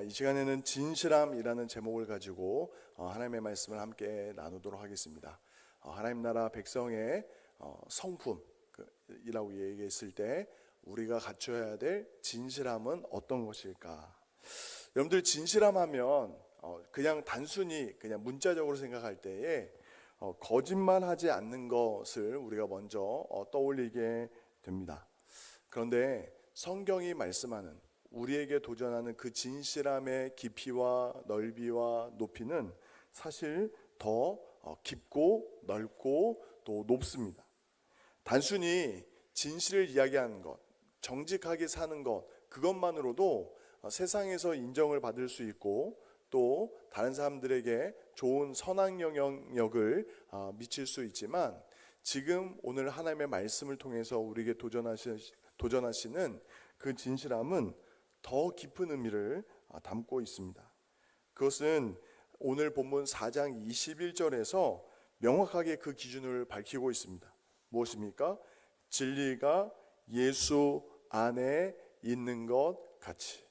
이 시간에는 진실함이라는 제목을 가지고 하나님의 말씀을 함께 나누도록 하겠습니다. 하나님 나라 백성의 성품이라고 얘기했을 때 우리가 갖춰야 될 진실함은 어떤 것일까? 여러분들 진실함하면 그냥 단순히 그냥 문자적으로 생각할 때에 거짓말하지 않는 것을 우리가 먼저 떠올리게 됩니다. 그런데 성경이 말씀하는 우리에게 도전하는 그 진실함의 깊이와 넓이와 높이는 사실 더 깊고 넓고 또 높습니다. 단순히 진실을 이야기하는 것, 정직하게 사는 것, 그것만으로도 세상에서 인정을 받을 수 있고 또 다른 사람들에게 좋은 선한 영향력을 미칠 수 있지만, 지금 오늘 하나님의 말씀을 통해서 우리에게 도전하시는 그 진실함은 더 깊은 의미를 담고 있습니다. 그것은 오늘 본문 4장 21절에서 명확하게 그 기준을 밝히고 있습니다. 무엇입니까? 진리가 예수 안에 있는 것 같이.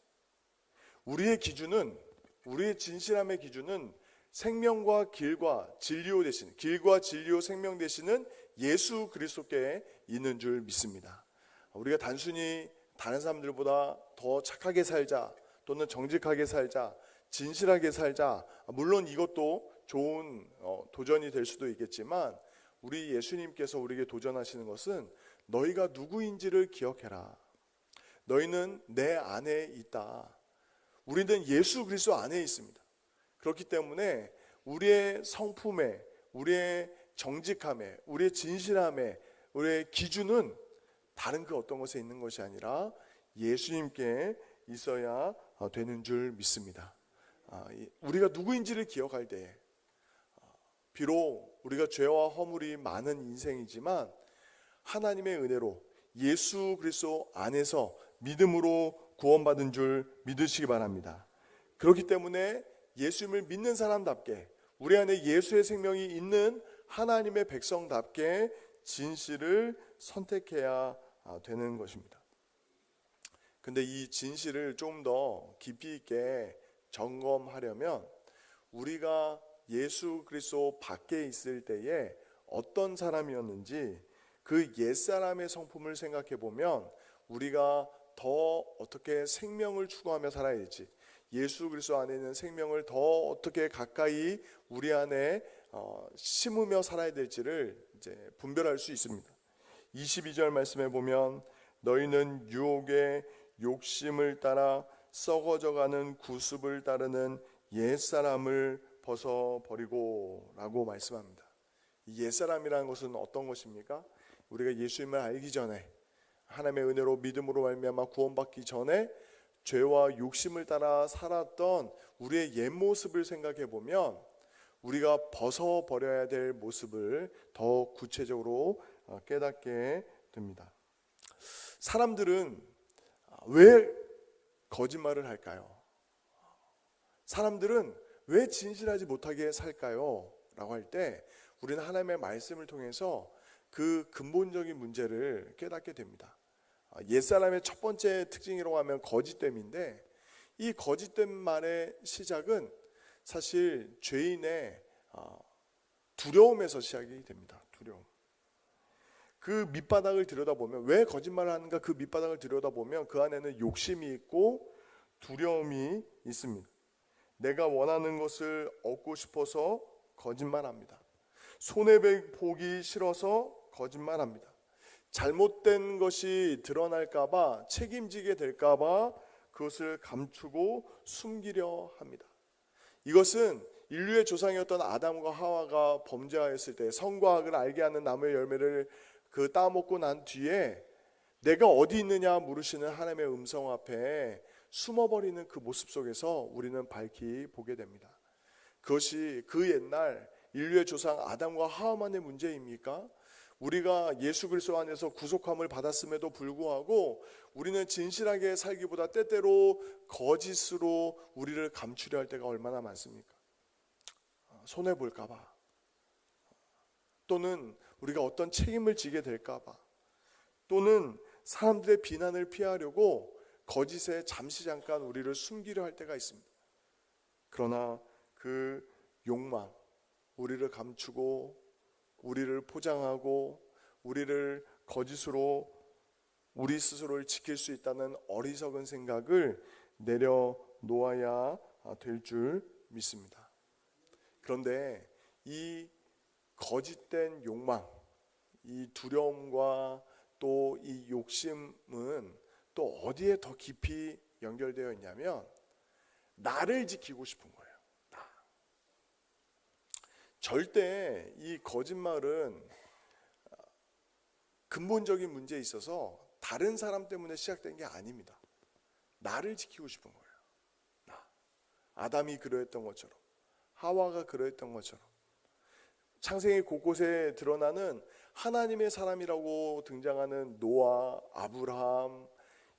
우리의 기준은, 우리의 진실함의 기준은 생명과 길과 진리요 되신, 길과 진리요 생명 되시는 예수 그리스도께 있는 줄 믿습니다. 우리가 단순히 다른 사람들보다 더 착하게 살자, 또는 정직하게 살자, 진실하게 살자, 물론 이것도 좋은 도전이 될 수도 있겠지만, 우리 예수님께서 우리에게 도전하시는 것은 너희가 누구인지를 기억해라. 너희는 내 안에 있다. 우리는 예수 그리스도 안에 있습니다. 그렇기 때문에 우리의 성품에, 우리의 정직함에, 우리의 진실함에, 우리의 기준은 다른 그 어떤 것에 있는 것이 아니라 예수님께 있어야 되는 줄 믿습니다. 우리가 누구인지를 기억할 때, 비록 우리가 죄와 허물이 많은 인생이지만 하나님의 은혜로 예수 그리스도 안에서 믿음으로 구원받은 줄 믿으시기 바랍니다. 그렇기 때문에 예수님을 믿는 사람답게, 우리 안에 예수의 생명이 있는 하나님의 백성답게 진실을 선택해야 되는 것입니다. 근데 이 진실을 좀 더 깊이 있게 점검하려면 우리가 예수 그리스도 밖에 있을 때에 어떤 사람이었는지 그 옛사람의 성품을 생각해 보면 우리가 더 어떻게 생명을 추구하며 살아야 될지, 예수 그리스도 안에 있는 생명을 더 어떻게 가까이 우리 안에 심으며 살아야 될지를 이제 분별할 수 있습니다. 22절 말씀에 보면 너희는 유혹의 욕심을 따라 썩어져가는 구습을 따르는 옛사람을 벗어버리고 라고 말씀합니다. 이 옛사람이라는 것은 어떤 것입니까? 우리가 예수님을 알기 전에, 하나님의 은혜로 믿음으로 말미암아 구원받기 전에 죄와 욕심을 따라 살았던 우리의 옛 모습을 생각해 보면 우리가 벗어버려야 될 모습을 더 구체적으로 깨닫게 됩니다. 사람들은 왜 거짓말을 할까요? 사람들은 왜 진실하지 못하게 살까요? 라고 할 때 우리는 하나님의 말씀을 통해서 그 근본적인 문제를 깨닫게 됩니다. 옛사람의 첫 번째 특징이라고 하면 거짓됨인데, 이 거짓된 말의 시작은 사실 죄인의 두려움에서 시작이 됩니다. 두려움. 그 밑바닥을 들여다보면, 왜 거짓말을 하는가, 그 밑바닥을 들여다보면 그 안에는 욕심이 있고 두려움이 있습니다. 내가 원하는 것을 얻고 싶어서 거짓말합니다. 손해보기 싫어서 거짓말합니다. 잘못된 것이 드러날까봐, 책임지게 될까봐 그것을 감추고 숨기려 합니다. 이것은 인류의 조상이었던 아담과 하와가 범죄하였을 때 성과학을 알게 하는 나무의 열매를 따먹고 난 뒤에 내가 어디 있느냐 물으시는 하나님의 음성 앞에 숨어버리는 그 모습 속에서 우리는 밝히 보게 됩니다. 그것이 그 옛날 인류의 조상 아담과 하와만의 문제입니까? 우리가 예수 그리스도 안에서 구속함을 받았음에도 불구하고 우리는 진실하게 살기보다 때때로 거짓으로 우리를 감추려 할 때가 얼마나 많습니까? 손해볼까 봐, 또는 우리가 어떤 책임을 지게 될까 봐, 또는 사람들의 비난을 피하려고 거짓에 잠시 잠깐 우리를 숨기려 할 때가 있습니다. 그러나 그 욕망, 우리를 감추고 우리를 포장하고 우리를 거짓으로 우리 스스로를 지킬 수 있다는 어리석은 생각을 내려놓아야 될 줄 믿습니다. 그런데 이 거짓된 욕망, 이 두려움과 또 이 욕심은 또 어디에 더 깊이 연결되어 있냐면 나를 지키고 싶은 거예요. 절대 이 거짓말은 근본적인 문제에 있어서 다른 사람 때문에 시작된 게 아닙니다. 나를 지키고 싶은 거예요. 아담이 그러했던 것처럼, 하와가 그러했던 것처럼, 창세기 곳곳에 드러나는 하나님의 사람이라고 등장하는 노아, 아브라함,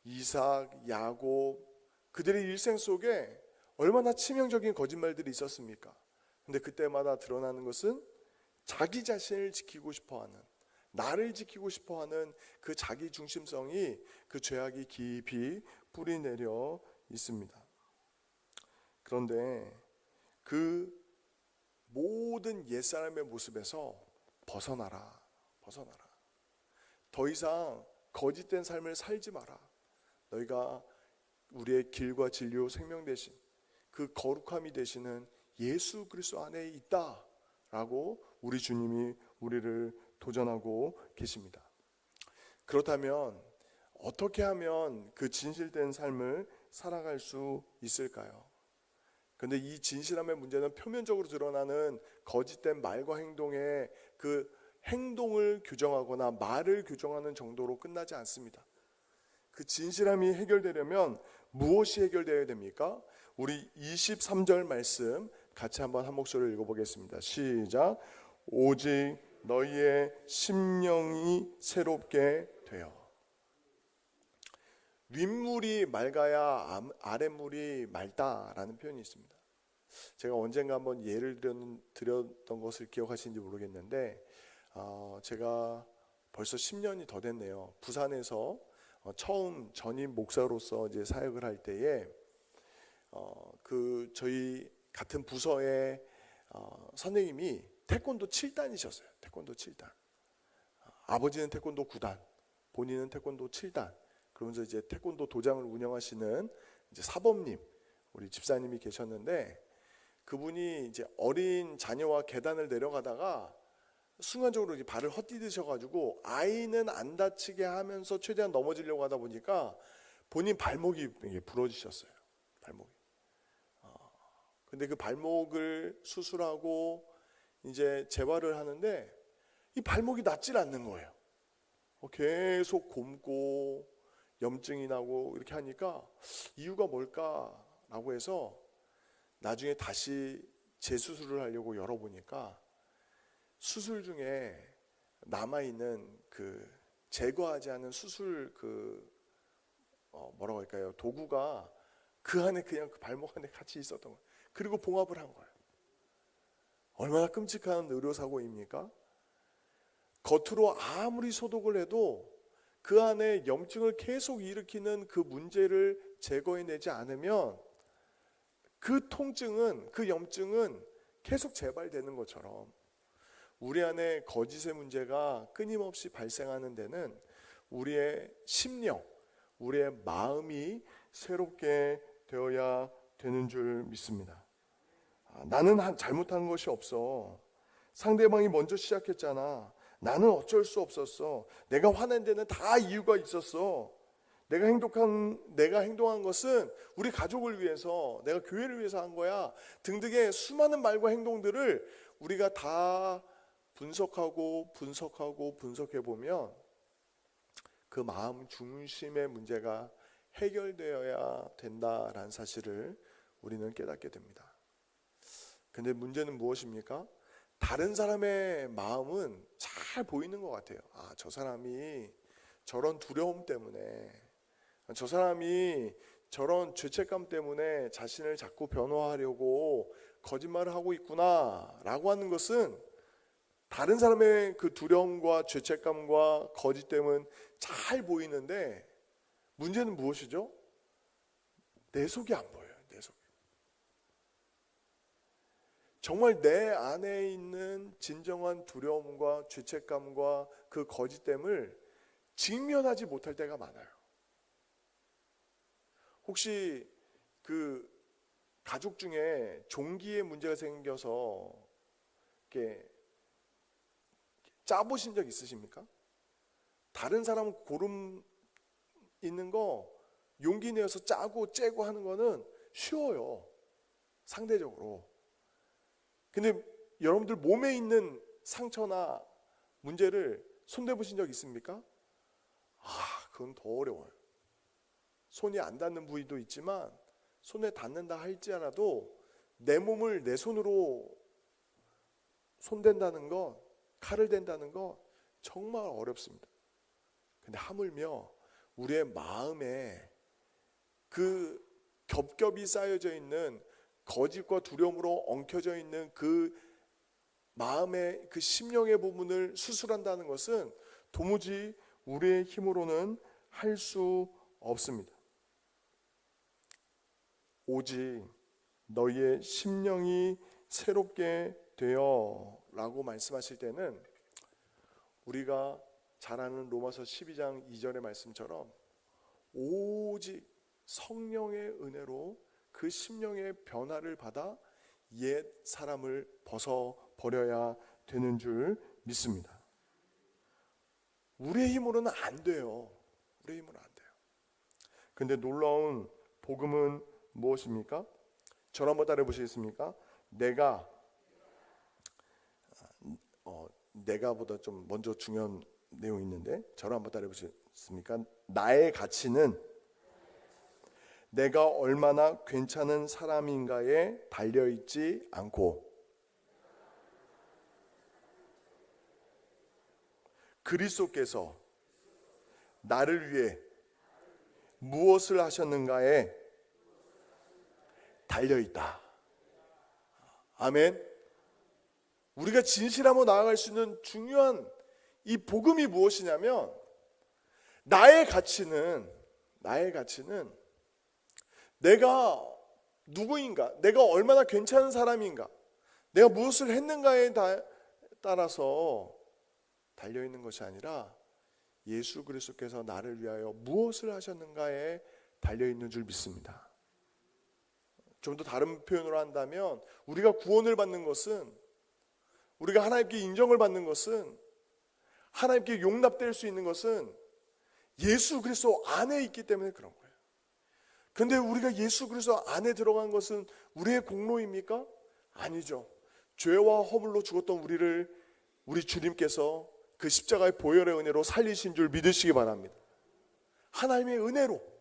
이삭, 야곱, 그들의 일생 속에 얼마나 치명적인 거짓말들이 있었습니까? 근데 그때마다 드러나는 것은 자기 자신을 지키고 싶어하는, 나를 지키고 싶어하는 그 자기 중심성이 그 죄악이 깊이 뿌리내려 있습니다. 그런데 그 모든 옛사람의 모습에서 벗어나라. 더 이상 거짓된 삶을 살지 마라. 너희가 우리의 길과 진리요 생명 되신 그 거룩함이 되시는 예수 그리스도 안에 있다라고 우리 주님이 우리를 도전하고 계십니다. 그렇다면 어떻게 하면 그 진실된 삶을 살아갈 수 있을까요? 그런데 이 진실함의 문제는 표면적으로 드러나는 거짓된 말과 행동의 그 행동을 규정하거나 말을 규정하는 정도로 끝나지 않습니다. 그 진실함이 해결되려면 무엇이 해결되어야 됩니까? 우리 23절 말씀 같이 한번 한 목소리를 읽어보겠습니다. 시작. 오직 너희의 심령이 새롭게 되어. 윗물이 맑아야 아랫물이 맑다라는 표현이 있습니다. 제가 언젠가 한번 예를 드렸던 것을 기억하시는지 모르겠는데 제가 벌써 10년이 더 됐네요. 부산에서 처음 전임 목사로서 이제 사역을 할 때에 그 저희 같은 부서의 선생님이 태권도 7단이셨어요. 태권도 7단. 아버지는 태권도 9단, 본인은 태권도 7단. 그러면서 이제 태권도 도장을 운영하시는 이제 사범님, 우리 집사님이 계셨는데 그분이 이제 어린 자녀와 계단을 내려가다가 순간적으로 발을 헛디디셔가지고 아이는 안 다치게 하면서 최대한 넘어지려고 하다 보니까 본인 발목이 부러지셨어요. 발목이. 근데 그 발목을 수술하고 이제 재활을 하는데 이 발목이 낫질 않는 거예요. 계속 곪고 염증이 나고 이렇게 하니까 이유가 뭘까라고 해서 나중에 다시 재수술을 하려고 열어보니까 수술 중에 남아있는 그 제거하지 않은 수술 뭐라고 할까요? 도구가 그 안에 그냥 그 발목 안에 같이 있었던 거예요. 그리고 봉합을 한 거예요. 얼마나 끔찍한 의료사고입니까? 겉으로 아무리 소독을 해도 그 안에 염증을 계속 일으키는 그 문제를 제거해내지 않으면 그 통증은, 그 염증은 계속 재발되는 것처럼 우리 안에 거짓의 문제가 끊임없이 발생하는 데는 우리의 심령, 우리의 마음이 새롭게 되어야 되는 줄 믿습니다. 나는 잘못한 것이 없어. 상대방이 먼저 시작했잖아. 나는 어쩔 수 없었어. 내가 화낸 데는 다 이유가 있었어. 내가 행동한 것은 우리 가족을 위해서, 내가 교회를 위해서 한 거야. 등등의 수많은 말과 행동들을 우리가 다 분석해 보면 그 마음 중심의 문제가 해결되어야 된다라는 사실을 우리는 깨닫게 됩니다. 근데 문제는 무엇입니까? 다른 사람의 마음은 잘 보이는 것 같아요. 저 사람이 저런 두려움 때문에, 저 사람이 저런 죄책감 때문에 자신을 자꾸 변호하려고 거짓말을 하고 있구나 라고 하는 것은 다른 사람의 그 두려움과 죄책감과 거짓됨은 잘 보이는데 문제는 무엇이죠? 내 속이 안 보여요. 내 속이. 정말 내 안에 있는 진정한 두려움과 죄책감과 그 거짓됨을 직면하지 못할 때가 많아요. 혹시 그 가족 중에 종기에 문제가 생겨서 이렇게 짜보신 적 있으십니까? 다른 사람 고름 있는 거 용기 내어서 짜고 째고 하는 거는 쉬워요. 상대적으로. 근데 여러분들 몸에 있는 상처나 문제를 손대보신 적 있습니까? 그건 더 어려워요. 손이 안 닿는 부위도 있지만 손에 닿는다 할지라도 내 몸을 내 손으로 손댄다는 것, 칼을 댄다는 것 정말 어렵습니다. 근데 하물며 우리의 마음에 그 겹겹이 쌓여져 있는 거짓과 두려움으로 엉켜져 있는 그 마음의 그 심령의 부분을 수술한다는 것은 도무지 우리의 힘으로는 할 수 없습니다. 오직 너희의 심령이 새롭게 되어 라고 말씀하실 때는 우리가 잘 아는 로마서 12장 2절의 말씀처럼 오직 성령의 은혜로 그 심령의 변화를 받아 옛 사람을 벗어버려야 되는 줄 믿습니다. 우리의 힘으로는 안 돼요. 우리의 힘으로는 안 돼요. 근데 놀라운 복음은 무엇입니까? 저를 한번 따라해 보시겠습니까? 내가보다 좀 먼저 중요한 내용이 있는데 저를 한번 따라해 보시겠습니까? 나의 가치는 내가 얼마나 괜찮은 사람인가에 달려있지 않고 그리스도께서 나를 위해 무엇을 하셨는가에 달려있다. 아멘. 우리가 진실함으로 나아갈 수 있는 중요한 이 복음이 무엇이냐면 나의 가치는 내가 누구인가, 내가 얼마나 괜찮은 사람인가, 내가 무엇을 했는가에 따라서 달려있는 것이 아니라 예수 그리스도께서 나를 위하여 무엇을 하셨는가에 달려있는 줄 믿습니다. 좀 더 다른 표현으로 한다면 우리가 구원을 받는 것은, 우리가 하나님께 인정을 받는 것은, 하나님께 용납될 수 있는 것은 예수 그리스도 안에 있기 때문에 그런 거예요. 그런데 우리가 예수 그리스도 안에 들어간 것은 우리의 공로입니까? 아니죠. 죄와 허물로 죽었던 우리를 우리 주님께서 그 십자가의 보혈의 은혜로 살리신 줄 믿으시기 바랍니다. 하나님의 은혜로,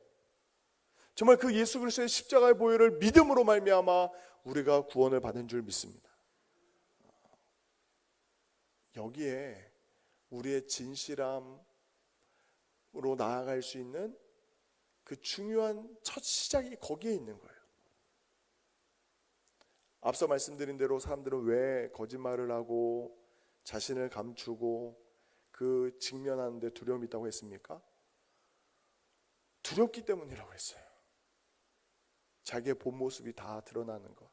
정말 그 예수 그리스도의 십자가의 보혈을 믿음으로 말미암아 우리가 구원을 받은 줄 믿습니다. 여기에 우리의 진실함으로 나아갈 수 있는 그 중요한 첫 시작이 거기에 있는 거예요. 앞서 말씀드린 대로 사람들은 왜 거짓말을 하고 자신을 감추고 그 직면하는 데 두려움이 있다고 했습니까? 두렵기 때문이라고 했어요. 자기의 본 모습이 다 드러나는 것,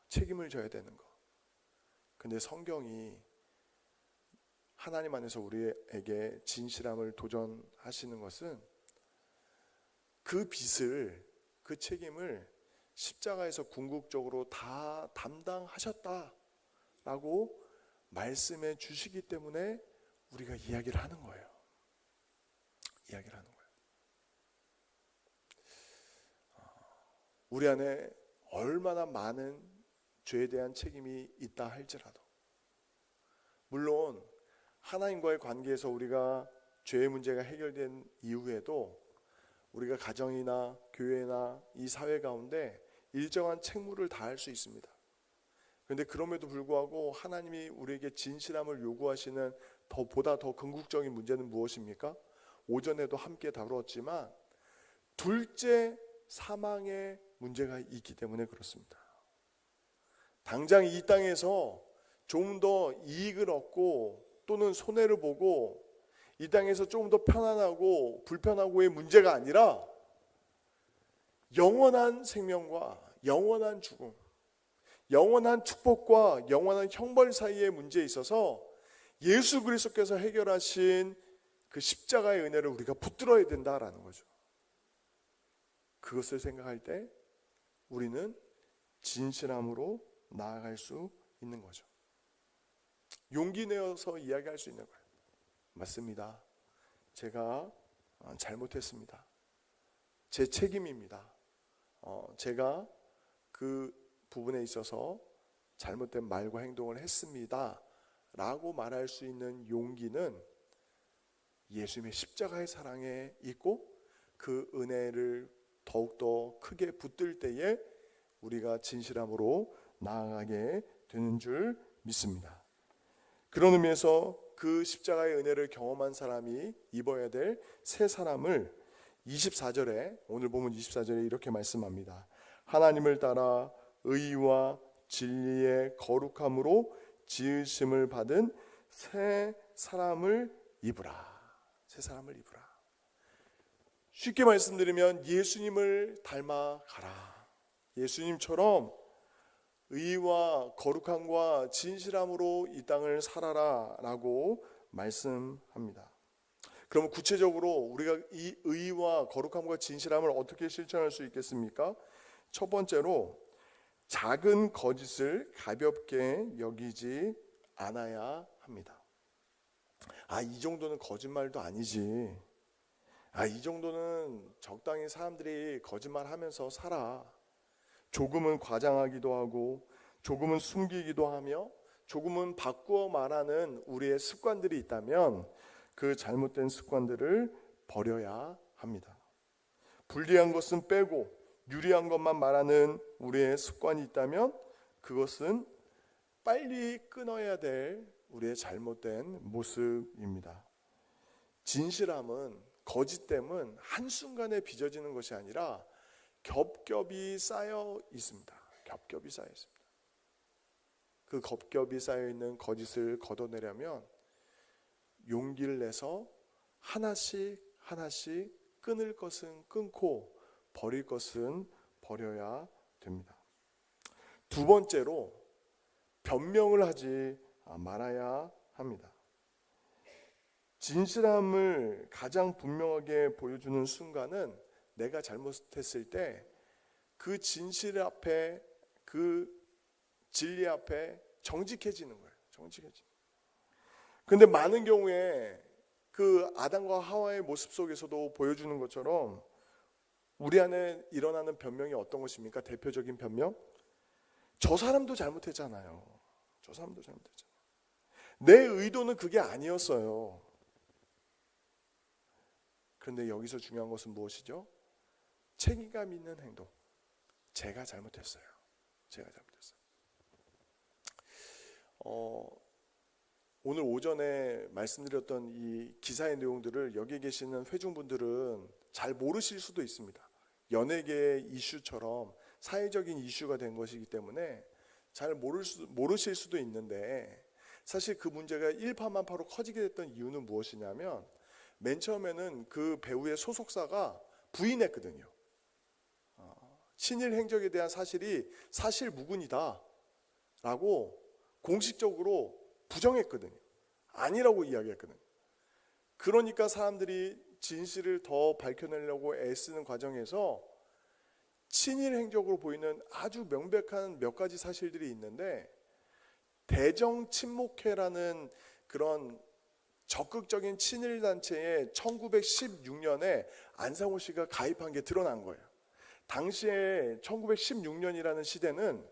책임을 져야 되는 것. 근데 성경이 하나님 안에서 우리에게 진실함을 도전하시는 것은 그 빚을, 그 책임을 십자가에서 궁극적으로 다 담당하셨다라고 말씀해 주시기 때문에 우리가 이야기를 하는 거예요. 이야기를 하는 거예요. 우리 안에 얼마나 많은 죄에 대한 책임이 있다 할지라도, 물론 하나님과의 관계에서 우리가 죄의 문제가 해결된 이후에도 우리가 가정이나 교회나 이 사회 가운데 일정한 책무를 다할 수 있습니다. 그런데 그럼에도 불구하고 하나님이 우리에게 진실함을 요구하시는 보다 더 궁극적인 문제는 무엇입니까? 오전에도 함께 다루었지만 둘째 사망의 문제가 있기 때문에 그렇습니다. 당장 이 땅에서 좀 더 이익을 얻고 또는 손해를 보고 이 땅에서 조금 더 편안하고 불편하고의 문제가 아니라 영원한 생명과 영원한 죽음, 영원한 축복과 영원한 형벌 사이의 문제에 있어서 예수 그리스도께서 해결하신 그 십자가의 은혜를 우리가 붙들어야 된다라는 거죠. 그것을 생각할 때 우리는 진실함으로 나아갈 수 있는 거죠. 용기 내어서 이야기할 수 있는 거예요. 맞습니다. 제가 잘못했습니다. 제 책임입니다. 제가 그 부분에 있어서 잘못된 말과 행동을 했습니다 라고 말할 수 있는 용기는 예수님의 십자가의 사랑에 있고, 그 은혜를 더욱더 크게 붙들 때에 우리가 진실함으로 나아가게 되는 줄 믿습니다. 그런 의미에서 그 십자가의 은혜를 경험한 사람이 입어야 될 새 사람을 24절에, 오늘 보면 24절에 이렇게 말씀합니다. 하나님을 따라 의와 진리의 거룩함으로 지으심을 받은 새 사람을 입으라. 새 사람을 입으라. 쉽게 말씀드리면 예수님을 닮아가라. 예수님처럼 의와 거룩함과 진실함으로 이 땅을 살아라 라고 말씀합니다. 그러면 구체적으로 우리가 이 의와 거룩함과 진실함을 어떻게 실천할 수 있겠습니까? 첫 번째로 작은 거짓을 가볍게 여기지 않아야 합니다. 이 정도는 거짓말도 아니지. 이 정도는 적당히 사람들이 거짓말하면서 살아. 조금은 과장하기도 하고, 조금은 숨기기도 하며, 조금은 바꾸어 말하는 우리의 습관들이 있다면 그 잘못된 습관들을 버려야 합니다. 불리한 것은 빼고 유리한 것만 말하는 우리의 습관이 있다면 그것은 빨리 끊어야 될 우리의 잘못된 모습입니다. 진실함은, 거짓됨은 한순간에 빚어지는 것이 아니라 겹겹이 쌓여 있습니다. 겹겹이 쌓여 있습니다. 그 겹겹이 쌓여 있는 거짓을 걷어내려면 용기를 내서 하나씩 하나씩 끊을 것은 끊고 버릴 것은 버려야 됩니다. 두 번째로 변명을 하지 말아야 합니다. 진실함을 가장 분명하게 보여주는 순간은 내가 잘못했을 때 그 진실 앞에, 그 진리 앞에 정직해지는 거예요. 정직해지는. 근데 많은 경우에 그 아담과 하와의 모습 속에서도 보여주는 것처럼 우리 안에 일어나는 변명이 어떤 것입니까? 대표적인 변명? 저 사람도 잘못했잖아요. 저 사람도 잘못했잖아요. 내 의도는 그게 아니었어요. 그런데 여기서 중요한 것은 무엇이죠? 책임감 있는 행동. 제가 잘못했어요. 제가 잘못했어요. 오늘 오전에 말씀드렸던 이 기사의 내용들을 여기 계시는 회중분들은 잘 모르실 수도 있습니다. 연예계 이슈처럼 사회적인 이슈가 된 것이기 때문에 잘 모르실 수도 있는데, 사실 그 문제가 일파만파로 커지게 됐던 이유는 무엇이냐면, 맨 처음에는 그 배우의 소속사가 부인했거든요. 친일 행적에 대한 사실이 사실무근이다 라고 공식적으로 부정했거든요. 아니라고 이야기했거든요. 그러니까 사람들이 진실을 더 밝혀내려고 애쓰는 과정에서 친일 행적으로 보이는 아주 명백한 몇 가지 사실들이 있는데, 대정 친목회라는 그런 적극적인 친일 단체에 1916년에 안상호 씨가 가입한 게 드러난 거예요. 당시에 1916년이라는 시대는,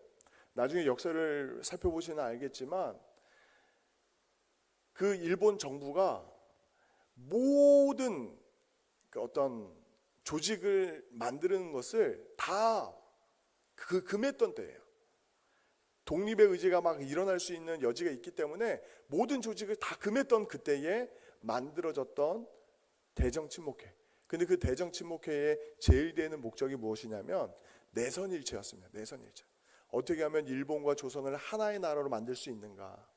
나중에 역사를 살펴보시면 알겠지만, 그 일본 정부가 모든 어떤 조직을 만드는 것을 다 금했던 때예요. 독립의 의지가 막 일어날 수 있는 여지가 있기 때문에 모든 조직을 다 금했던 그때에 만들어졌던 대정친목회. 근데 그 대정친목회의 제일 되는 목적이 무엇이냐면 내선일체였습니다. 내선일체. 어떻게 하면 일본과 조선을 하나의 나라로 만들 수 있는가.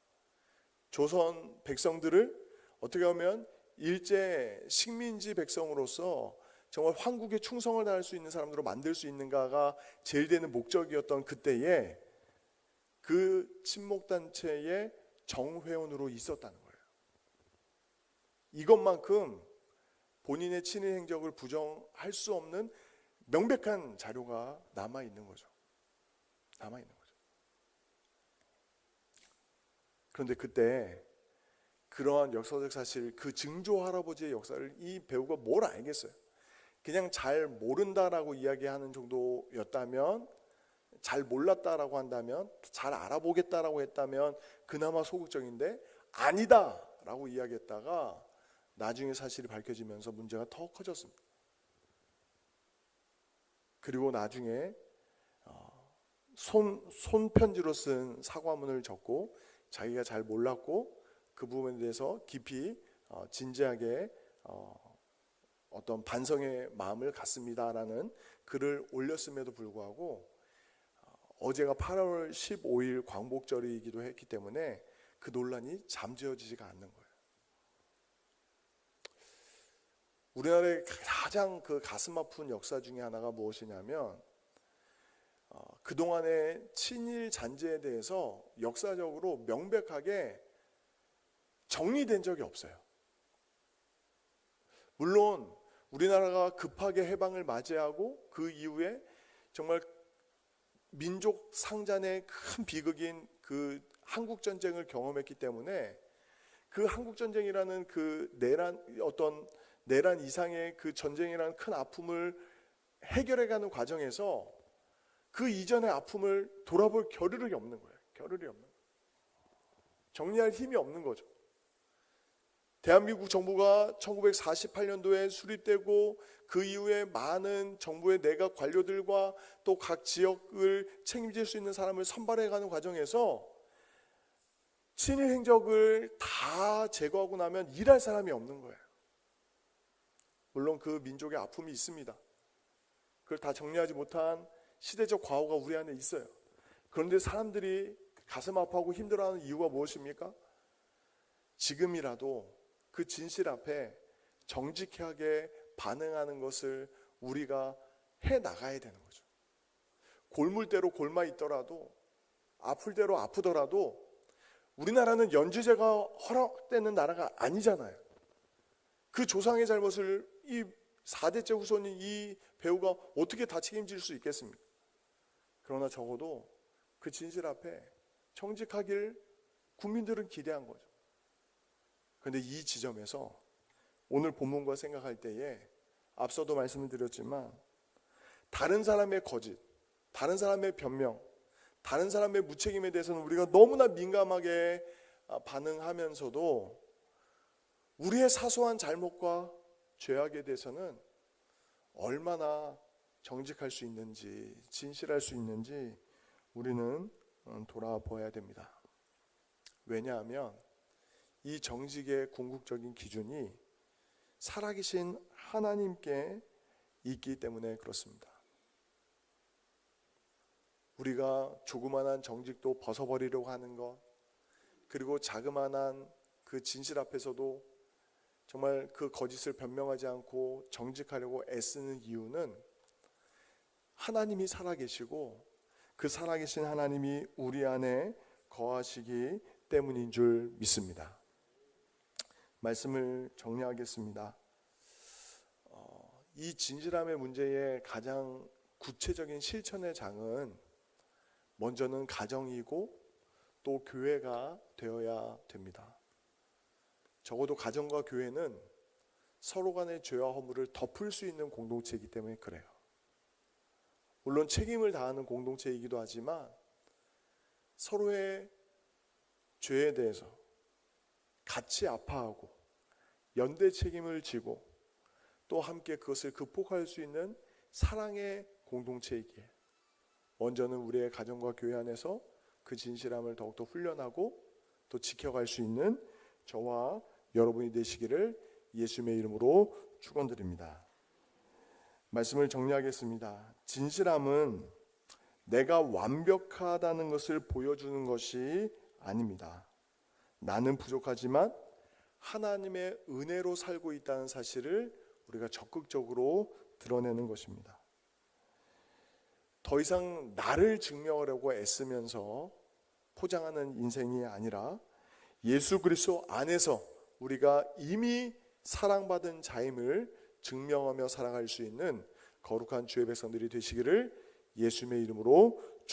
조선 백성들을 어떻게 하면 일제 식민지 백성으로서 정말 황국에 충성을 다할 수 있는 사람들로 만들 수 있는가가 제일 되는 목적이었던 그때에 그 친목단체의 정회원으로 있었다는 거예요. 이것만큼 본인의 친일 행적을 부정할 수 없는 명백한 자료가 남아있는 거죠. 그런데 그때 그러한 역사적 사실, 그 증조 할아버지의 역사를 이 배우가 뭘 알겠어요? 그냥 잘 모른다라고 이야기하는 정도였다면, 잘 몰랐다라고 한다면, 잘 알아보겠다라고 했다면 그나마 소극적인데, 아니다라고 이야기했다가 나중에 사실이 밝혀지면서 문제가 더 커졌습니다. 그리고 나중에 손편지로 쓴 사과문을 적고 자기가 잘 몰랐고 그 부분에 대해서 깊이 진지하게 어떤 반성의 마음을 갖습니다라는 글을 올렸음에도 불구하고 어제가 8월 15일 광복절이기도 했기 때문에 그 논란이 잠재워지지가 않는 거예요. 우리나라의 가장 그 가슴 아픈 역사 중에 하나가 무엇이냐면 그동안의 친일 잔재에 대해서 역사적으로 명백하게 정리된 적이 없어요. 물론 우리나라가 급하게 해방을 맞이하고 그 이후에 정말 민족 상잔의 큰 비극인 그 한국전쟁을 경험했기 때문에 그 한국전쟁이라는 그 내란 이상의 그 전쟁이라는 큰 아픔을 해결해가는 과정에서 그 이전의 아픔을 돌아볼 겨를이 없는 거예요. 정리할 힘이 없는 거죠. 대한민국 정부가 1948년도에 수립되고 그 이후에 많은 정부의 내각 관료들과 또 각 지역을 책임질 수 있는 사람을 선발해가는 과정에서 친일 행적을 다 제거하고 나면 일할 사람이 없는 거예요. 물론 그 민족의 아픔이 있습니다. 그걸 다 정리하지 못한 시대적 과오가 우리 안에 있어요. 그런데 사람들이 가슴 아파하고 힘들어하는 이유가 무엇입니까? 지금이라도 그 진실 앞에 정직하게 반응하는 것을 우리가 해나가야 되는 거죠. 골물 대로 골마 있더라도, 아플 대로 아프더라도 우리나라는 연주제가 허락되는 나라가 아니잖아요. 그 조상의 잘못을 이 4대째 후손인 이 배우가 어떻게 다 책임질 수 있겠습니까? 그러나 적어도 그 진실 앞에 정직하길 국민들은 기대한 거죠. 그런데 이 지점에서 오늘 본문과 생각할 때에 앞서도 말씀을 드렸지만 다른 사람의 거짓, 다른 사람의 변명, 다른 사람의 무책임에 대해서는 우리가 너무나 민감하게 반응하면서도 우리의 사소한 잘못과 죄악에 대해서는 얼마나 정직할 수 있는지, 진실할 수 있는지 우리는 돌아보아야 됩니다. 왜냐하면 이 정직의 궁극적인 기준이 살아계신 하나님께 있기 때문에 그렇습니다. 우리가 조그만한 정직도 벗어버리려고 하는 것, 그리고 자그만한 그 진실 앞에서도 정말 그 거짓을 변명하지 않고 정직하려고 애쓰는 이유는 하나님이 살아계시고 그 살아계신 하나님이 우리 안에 거하시기 때문인 줄 믿습니다. 말씀을 정리하겠습니다. 이 진실함의 문제의 가장 구체적인 실천의 장은 먼저는 가정이고 또 교회가 되어야 됩니다. 적어도 가정과 교회는 서로 간의 죄와 허물을 덮을 수 있는 공동체이기 때문에 그래요. 물론 책임을 다하는 공동체이기도 하지만 서로의 죄에 대해서 같이 아파하고 연대 책임을 지고 또 함께 그것을 극복할 수 있는 사랑의 공동체이기에 먼저는 우리의 가정과 교회 안에서 그 진실함을 더욱더 훈련하고 또 지켜갈 수 있는 저와 여러분이 되시기를 예수님의 이름으로 축원드립니다. 말씀을 정리하겠습니다. 진실함은 내가 완벽하다는 것을 보여주는 것이 아닙니다. 나는 부족하지만 하나님의 은혜로 살고 있다는 사실을 우리가 적극적으로 드러내는 것입니다. 더 이상 나를 증명하려고 애쓰면서 포장하는 인생이 아니라 예수 그리스도 안에서 우리가 이미 사랑받은 자임을 증명하며 살아갈 수 있는 거룩한 주의 백성들이 되시기를 예수님의 이름으로